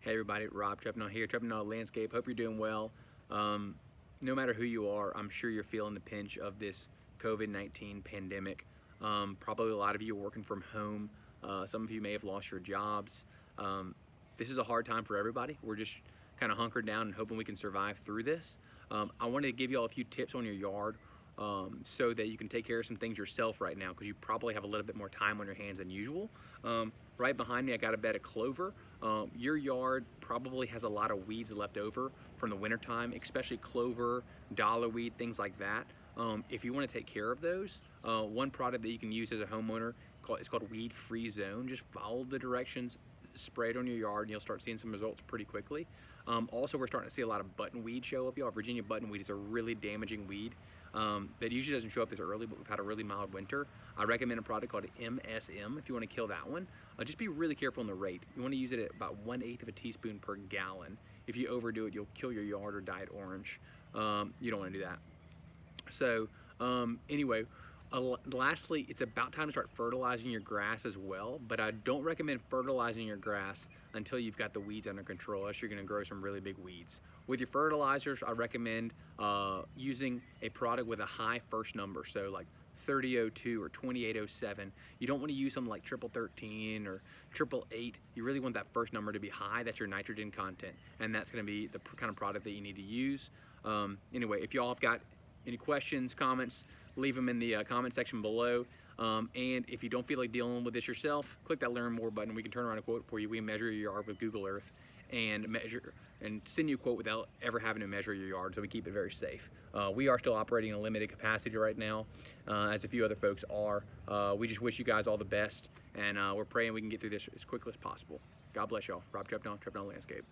Hey everybody, Rob Treppenall here, Treppenall Landscape. Hope you're doing well. No matter who you are, I'm sure you're feeling the pinch of this COVID-19 pandemic. Probably a lot of you are working from home. Some of you may have lost your jobs. This is a hard time for everybody. We're just kind of hunkered down and hoping we can survive through this. I wanted to give you all a few tips on your yard so that you can take care of some things yourself right now, because you probably have a little bit more time on your hands than usual. Right behind me, I got a bed of clover. Your yard probably has a lot of weeds left over from the wintertime, especially clover, dollarweed, things like that. If you want to take care of those, one product that you can use as a homeowner is called Weed Free Zone. Just follow the directions, spray it on your yard, and you'll start seeing some results pretty quickly. Also, we're starting to see a lot of buttonweed show up, y'all. Virginia buttonweed is a really damaging weed that usually doesn't show up this early, but we've had a really mild winter. I recommend a product called MSM if you want to kill that one. Just be really careful on the rate. You want to use it at about 1/8 of a teaspoon per gallon. If you overdo it, you'll kill your yard or dye it orange. You don't want to do that. So anyway, lastly, it's about time to start fertilizing your grass as well, but I don't recommend fertilizing your grass until you've got the weeds under control, else you're going to grow some really big weeds. With your fertilizers, I recommend using a product with a high first number, so like 3002 or 2807. You don't want to use something like 1313 or 888. You really want that first number to be high. That's your nitrogen content, and that's going to be the kind of product that you need to use. Anyway, if y'all have got any questions, comments, leave them in the comment section below. And if you don't feel like dealing with this yourself, click that Learn More button. We can turn around a quote for you. We measure your yard with Google Earth and measure and send you a quote without ever having to measure your yard, so we keep it very safe. We are still operating in a limited capacity right now, as a few other folks are. We just wish you guys all the best, and we're praying we can get through this as quickly as possible. God bless y'all. Rob Treppenall, Treppenall Landscape.